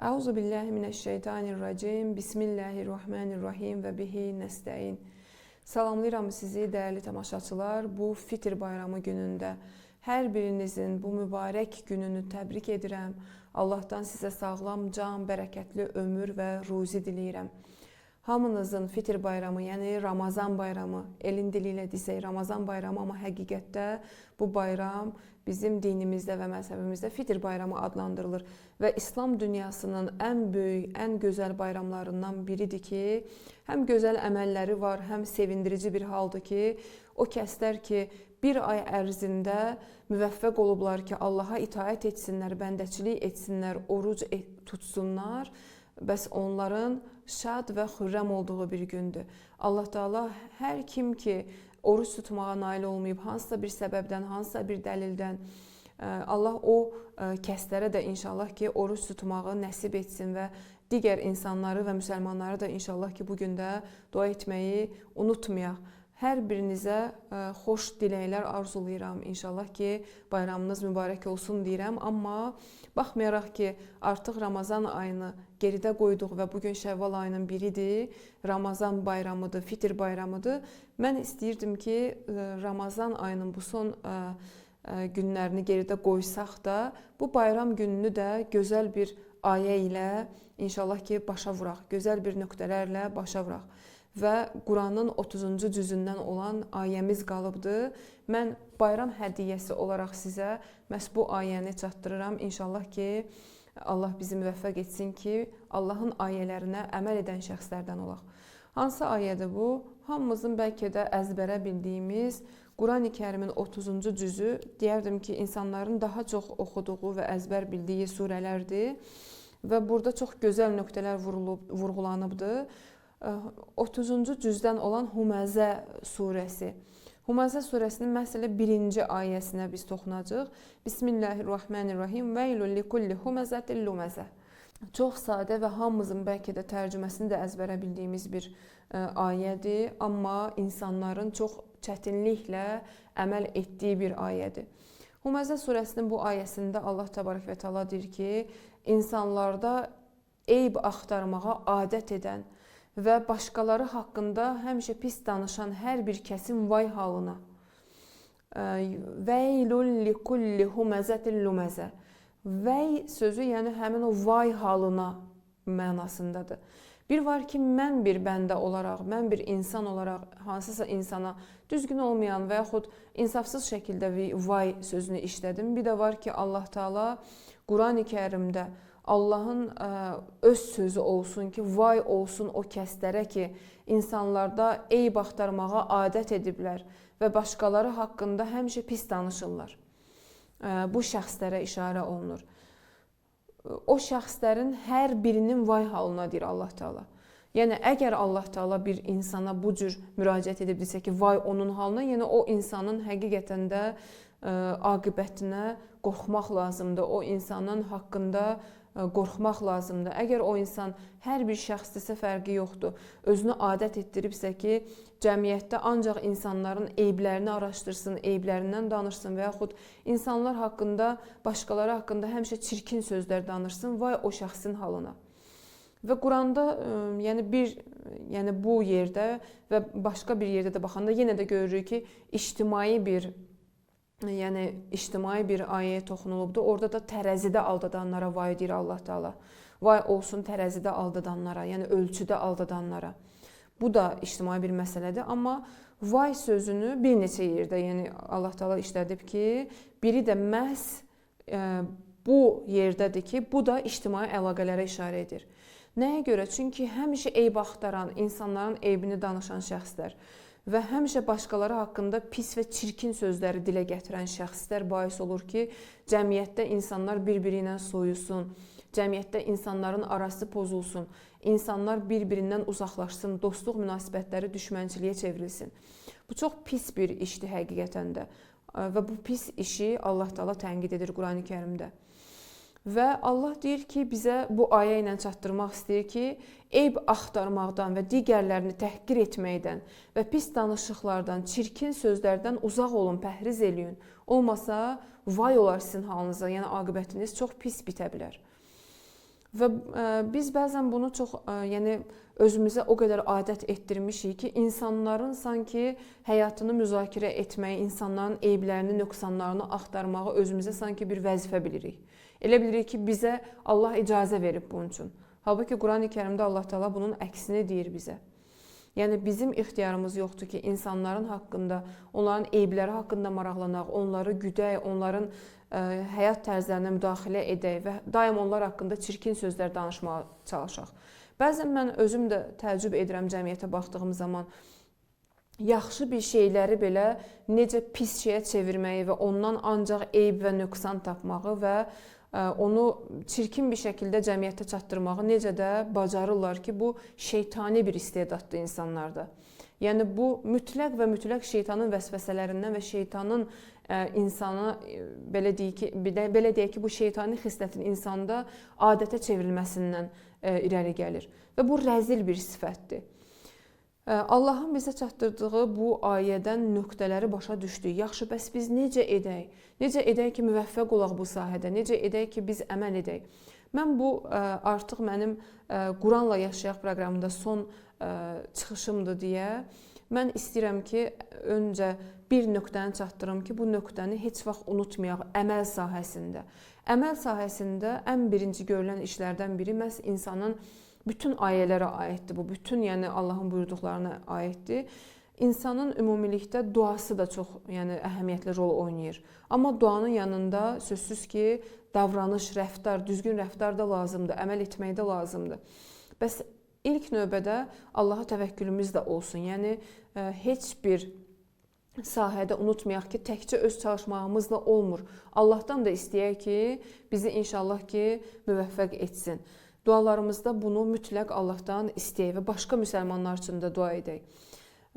Euzu billahi mineşşeytanirracim. Bismillahirrahmanirrahim və bihi nəstəin. Salamlayıram sizi dəyərli tamaşaçılar. Bu Fitr bayramı günündə hər birinizin bu mübarək gününü təbrik edirəm. Allahdan sizə sağlam, can, bərəkətli ömür və ruzi diləyirəm. Hamınızın Fitr bayramı, yəni Ramazan bayramı, elin dili ilə desək Ramazan bayramı, amma həqiqətdə bu bayram bizim dinimizdə və məzhəbimizdə Fitr bayramı adlandırılır və İslam dünyasının ən böyük, ən gözəl bayramlarından biridir ki, həm gözəl əməlləri var, həm sevindirici bir haldır ki, o kəslər ki, bir ay ərzində müvəffəq olublar ki, Allaha itaət etsinlər, bəndəçilik etsinlər, oruc tutsunlar, bəs onların şad və xürrəm olduğu bir gündür. Allah Teala hər kim ki oruç tutmağa nail olmayıb, hansısa bir səbəbdən, hansısa bir dəlildən, Allah o kəslərə də inşallah ki oruç tutmağı nəsib etsin və digər insanları və müsəlmanları da inşallah ki bu gündə dua etməyi unutmayaq. Hər birinizə xoş diləklər arzulayıram. İnşallah ki bayramınız mübarək olsun deyirəm. Amma baxmayaraq ki artıq Ramazan ayını geridə qoyduq və bugün Şəvval ayının biridir. Ramazan bayramıdır, Fitr bayramıdır. Mən istəyirdim ki Ramazan ayının bu son günlərini geridə qoysaq da bu bayram gününü də gözəl bir ayə ilə inşallah ki başa vuraq. Gözəl bir nöqtələrlə başa vuraq. Və Quranın 30-cu cüzündən olan ayəmiz qalıbdır. Mən bayram hədiyyəsi olaraq sizə məhz bu ayəni çatdırıram. İnşallah ki, Allah bizi müvəffəq etsin ki, Allahın ayələrinə əməl edən şəxslərdən olaq. Hansı ayədir bu? Hamımızın bəlkə də əzbərə bildiyimiz Quran-ı Kərimin 30-cu cüzü, deyərdim ki, insanların daha çox oxuduğu və əzbər bildiyi surələrdir. Və burada çox gözəl nöqtələr vurğulanıbdır. 30-cu cüzdən olan Huməzə surəsi. Huməzə surəsinin məsələ birinci ayəsinə biz toxunacaq. Bismillahirrahmanirrahim. Veylun likulli huməzətil luməzə. Çox sadə və hamımızın bəlkə də tərcüməsini də əzbərə bildiyimiz bir ayədir. Amma insanların çox çətinliklə əməl etdiyi bir ayədir. Huməzə surəsinin bu ayəsində Allah təbarək və təala deyir ki, insanlarda eyb axtarmağa adət edən və başqaları haqqında həmişə pis danışan hər bir kəsin vay halına. Veylun likulli huməzətil luməzə. Vəy sözü yəni həmin o vay halına mənasındadır. Bir var ki, mən bir bəndə olaraq, mən bir insan olaraq hansısa insana düzgün olmayan və yaxud insafsız şəkildə vay sözünü işlədim. Bir də var ki, Allah Teala Quran-ı Kərimdə Allahın öz sözü olsun ki, vay olsun o kəslərə ki, insanlarda eyb axtarmağa adət ediblər və başqaları haqqında həmişə pis danışırlar. Bu şəxslərə işarə olunur. O şəxslərin hər birinin vay halına deyir Allah Teala. Yəni, əgər Allah Teala bir insana bu cür müraciət edibdirsə ki, vay onun halına, yəni o insanın həqiqətən də aqibətinə qorxmaq lazımdır. O insanın haqqında qorxmaq lazımdır. Əgər o insan hər bir şəxsdirsə fərqi yoxdur. Özünü adət etdiribsə ki, cəmiyyətdə ancaq insanların eyblərini araşdırsın, eyblərindən danışsın və yaxud insanlar haqqında, başqaları haqqında həmişə çirkin sözlər danışsın, vay o şəxsin halına. Və Quranda yəni bu yerdə və başqa bir yerdə də baxanda yenə də görürük ki, ictimai bir ayəyə toxunulubdur. Orada da tərəzidə aldadanlara vay deyir Allah Teala. Vay olsun tərəzidə aldadanlara, yəni ölçüdə aldadanlara. Bu da ictimai bir məsələdir. Amma vay sözünü bir neçə yerdə yəni Allah Teala işlədib ki, biri də məhz bu yerdədir ki, bu da ictimai əlaqələrə işarə edir. Nəyə görə? Çünki həmişə eyb axtaran, insanların eybini danışan şəxslər və həmişə başqaları haqqında pis və çirkin sözləri dilə gətirən şəxslər bais olur ki, cəmiyyətdə insanlar bir-biri ilə soyusun, cəmiyyətdə insanların arası pozulsun, insanlar bir-birindən uzaqlaşsın, dostluq münasibətləri düşmənçiliyə çevrilsin. Bu çox pis bir işdir həqiqətən də və bu pis işi Allah Teala tənqid edir Quran-ı Kərimdə. Və Allah deyir ki, bizə bu ayə ilə çatdırmaq istəyir ki, eyb axtarmaqdan və digərlərini təhqir etməkdən və pis danışıqlardan, çirkin sözlərdən uzaq olun, pəhriz eləyin. Olmasa, vay olar sizin halınıza, yəni aqibətiniz çox pis bitə bilər. Və biz bəzən bunu çox, yəni özümüzə o qədər adət etdirmişik ki, insanların sanki həyatını müzakirə etməyi, insanların eyblərini, nöqsanlarını axtarmağı özümüzə sanki bir vəzifə bilirik. Elə bilirik ki, bizə Allah icazə verib bunun üçün. Halbuki Qurani-Kərimdə Allah Teala bunun əksini deyir bizə. Yəni bizim ixtiyarımız yoxdur ki, insanların haqqında, onların eybləri haqqında maraqlanaq, onları güdək, onların həyat tərzlərinə müdaxilə edək və daim onlar haqqında çirkin sözlər danışmağa çalışaq. Bəzən mən özüm də təəccüb edirəm cəmiyyətə baxdığım zaman, yaxşı bir şeyləri belə necə pis şeyə çevirməyi və ondan ancaq eyb və nöqsan tapmağı və onu çirkin bir şəkildə cəmiyyətə çatdırmağı necə də bacarırlar ki, bu şeytani bir istedaddır insanlarda. Yəni bu mütləq və mütləq şeytanın vəsvəsələrindən və şeytanın insana belə deyək ki, bu şeytani xislətin insanda adətə çevrilməsindən irəli gəlir və bu rəzil bir sifətdir. Allahın bizə çatdırdığı bu ayədən nöqtələri başa düşdük. Yaxşı, bəs biz necə edək? Necə edək ki, müvəffəq olaq bu sahədə? Necə edək ki, biz əməl edək? Mən bu artıq mənim Quranla Yaşayaq proqramında son çıxışımdır deyə mən istəyirəm ki, öncə bir nöqtəni çatdırım ki, bu nöqtəni heç vaxt unutmayaq əməl sahəsində. Əməl sahəsində ən birinci görülən işlərdən biri məhz insanın bütün ayələrə aiddir bu, bütün yəni Allahın buyurduqlarına aiddir. İnsanın ümumilikdə duası da çox əhəmiyyətli rol oynayır. Amma duanın yanında sözsüz ki, davranış, rəftar, düzgün rəftar da lazımdır, əməl etmək də lazımdır. Bəs ilk növbədə Allaha təvəkkülümüz də olsun. Yəni heç bir sahədə unutmayaq ki, təkcə öz çalışmağımızla olmur. Allahdan da istəyək ki, bizi inşallah ki, müvəffəq etsin. Dualarımızda bunu mütləq Allahdan istəyək və başqa müsəlmanlar üçün də dua edək.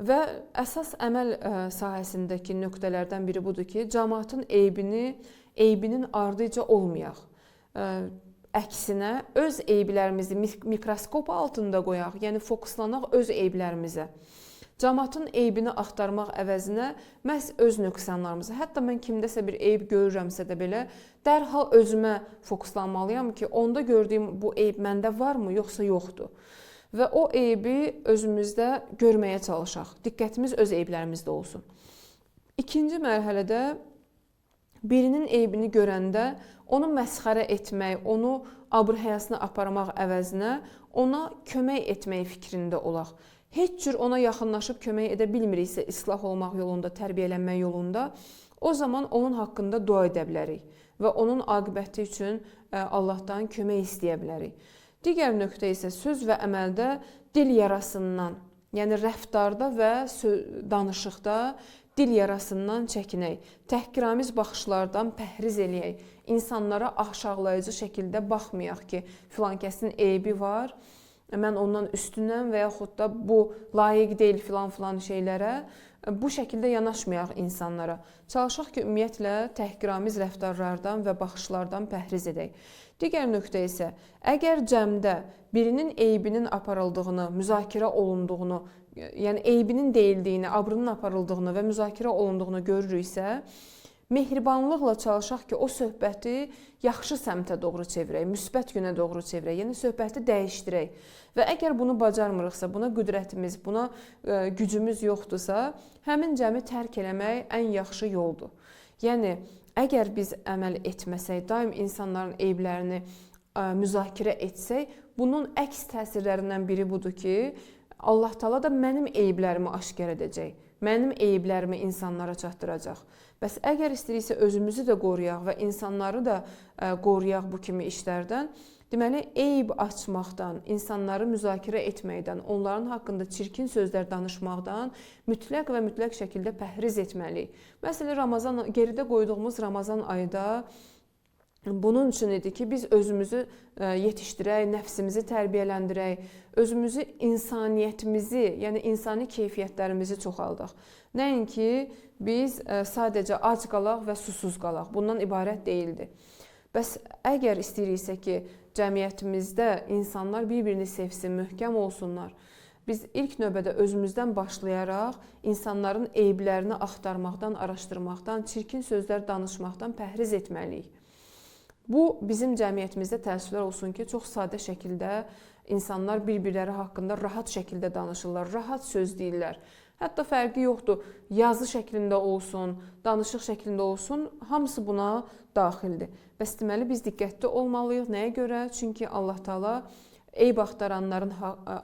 Və əsas əməl sahəsindəki nöqtələrdən biri budur ki, cəmaatın eybinin ardıca olmayaq. Əksinə, öz eyblərimizi mikroskop altında qoyaq, yəni fokuslanaq öz eyblərimizə. Cəmaatın eybini axtarmaq əvəzinə məhz öz nöqsanlarımızı, hətta mən kimdəsə bir eyb görürəmsə də belə, dərhal özümə fokuslanmalıyam ki, onda gördüyüm bu eyb məndə varmı, yoxsa yoxdur. Və o eybi özümüzdə görməyə çalışaq. Diqqətimiz öz eyblərimizdə olsun. İkinci mərhələdə birinin eybini görəndə onu məsxərə etmək, onu abır-həyasına aparmaq əvəzinə ona kömək etmək fikrində olaq. Heç cür ona yaxınlaşıb kömək edə bilmiriksə, islah olmaq yolunda, tərbiyələnmək yolunda, o zaman onun haqqında dua edə bilərik və onun aqibəti üçün Allahdan kömək istəyə bilərik. Digər nöqtə isə söz və əməldə dil yarasından, yəni rəftarda və danışıqda dil yarasından çəkinək, təhqiramiz baxışlardan pəhriz eləyək, insanlara aşağılayıcı şəkildə baxmayaq ki, filankəsin eybi var, mən ondan üstünəm və yaxud da bu layiq deyil filan şeylərə, bu şəkildə yanaşmayaq insanlara. Çalışaq ki, ümumiyyətlə təhqiramiz rəftarlardan və baxışlardan pəhriz edək. Digər nöqtə isə, əgər cəmdə birinin eybinin aparıldığını, müzakirə olunduğunu, yəni eybinin deyildiyini, abrının aparıldığını və müzakirə olunduğunu görürüksə, mehribanlıqla çalışaq ki, o söhbəti yaxşı səmtə doğru çevirək, müsbət yönə doğru çevirək, yəni söhbəti dəyişdirək. Və əgər bunu bacarmırıqsa, buna qüdrətimiz, buna gücümüz yoxdursa, həmin cəmi tərk eləmək ən yaxşı yoldur. Yəni, əgər biz əməl etməsək, daim insanların eyblərini müzakirə etsək, bunun əks təsirlərindən biri budur ki, Allah Taala da mənim eyblərimi aşkar edəcək, mənim eyblərimi insanlara çatdıracaq. Bəs əgər istəyiriksə özümüzü də qoruyaq və insanları da qoruyaq bu kimi işlərdən, deməli, eyb açmaqdan, insanları müzakirə etməkdən, onların haqqında çirkin sözlər danışmaqdan mütləq və mütləq şəkildə pəhriz etməliyik. Məsələn, geridə qoyduğumuz Ramazan ayında bunun üçün idi ki, biz özümüzü yetişdirək, nəfsimizi tərbiyələndirək, özümüzü, insaniyyətimizi, yəni insani keyfiyyətlərimizi çoxaldaq. Nəinki biz sadəcə ac qalaq və susuz qalaq. Bundan ibarət deyildi. Bəs əgər istəyiriksə ki, cəmiyyətimizdə insanlar bir-birini sevsin, möhkəm olsunlar, biz ilk növbədə özümüzdən başlayaraq insanların eyblərini axtarmaqdan, araşdırmaqdan, çirkin sözlər danışmaqdan pəhriz etməliyik. Bu bizim cəmiyyətimizdə təəssüflər olsun ki, çox sadə şəkildə insanlar bir-birləri haqqında rahat şəkildə danışırlar, rahat söz deyirlər. Hətta fərqi yoxdur, yazı şəklində olsun, danışıq şəklində olsun, hamısı buna daxildir. Bəs deməli biz diqqətli olmalıyıq. Nəyə görə? Çünki Allah Taala eyb axtaranların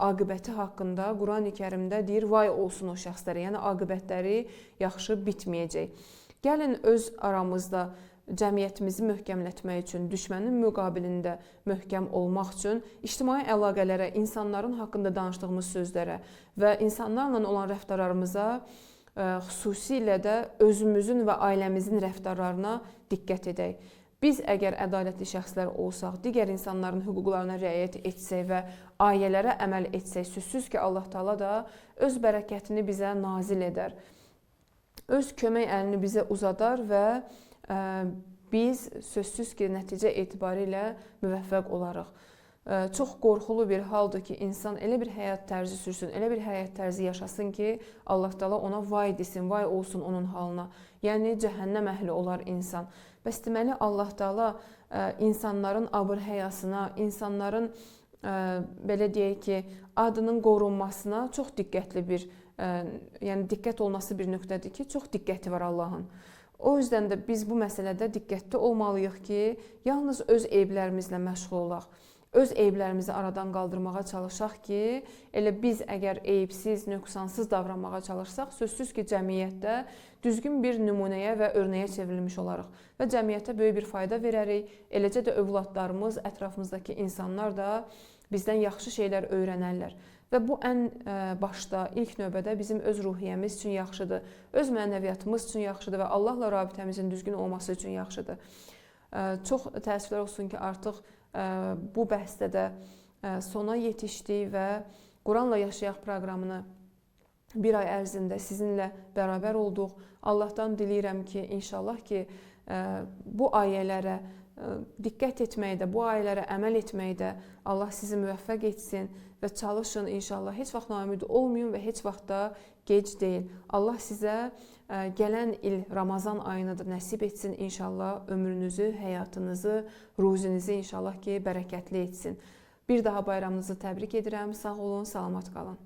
aqibəti haqqında Qurani-Kərimdə deyir, vay olsun o şəxslərə, yəni aqibətləri yaxşı bitməyəcək. Gəlin öz aramızda cəmiyyətimizi möhkəmlətmək üçün, düşmənin müqabilində möhkəm olmaq üçün ictimai əlaqələrə, insanların haqqında danışdığımız sözlərə və insanlarla olan rəftarlarımıza, xüsusilə də özümüzün və ailəmizin rəftarlarına diqqət edək. Biz əgər ədalətli şəxslər olsaq, digər insanların hüquqlarına riayət etsək və ayələrə əməl etsək, sözsüz ki, Allah Taala da öz bərəkətini bizə nazil edər. Öz kömək əlini bizə uzadar və biz sözsüz ki, nəticə etibarilə müvəffəq olarıq. Çox qorxulu bir haldır ki, insan elə bir həyat tərzi sürsün, elə bir həyat tərzi yaşasın ki, Allah Taala ona vay desin, vay olsun onun halına. Yəni cəhənnəm əhli olar insan. Bəs deməli Allah Taala insanların abır-həyasına, insanların belə deyək ki, adının qorunmasına çox diqqətli bir, yəni diqqət olması bir nöqtədir ki, çox diqqəti var Allahın. O yüzden də biz bu məsələdə diqqətli olmalıyıq ki, yalnız öz eyblərimizlə məşğul olaq. Öz eyblərimizi aradan qaldırmağa çalışaq ki, elə biz əgər eybsiz, nöqsansız davranmağa çalışsaq, sözsüz ki, cəmiyyətdə düzgün bir nümunəyə və örnəyə çevrilmiş olarıq və cəmiyyətə böyük bir fayda verərik. Eləcə də övladlarımız, ətrafımızdakı insanlar da bizdən yaxşı şeylər öyrənərlər. Və bu ən başda, ilk növbədə bizim öz ruhiyyəmiz üçün yaxşıdır, öz mənəviyyatımız üçün yaxşıdır və Allahla rabitəmizin düzgün olması üçün yaxşıdır. Çox təəssüflər olsun ki, artıq bu bəhsdə də sona yetişdik və Quranla Yaşayaq proqramını bir ay ərzində sizinlə bərabər olduq. Allahdan diləyirəm ki, inşallah ki, bu ayələrə diqqət etməkdə, bu ayələrə əməl etməkdə Allah sizi müvəffəq etsin və çalışın inşallah. Heç vaxt naümid olmayın və heç vaxt da gec deyil. Allah sizə gələn il Ramazan ayını da nəsib etsin inşallah. Ömrünüzü, həyatınızı, ruzinizi inşallah ki, bərəkətli etsin. Bir daha bayramınızı təbrik edirəm. Sağ olun, salamat qalın.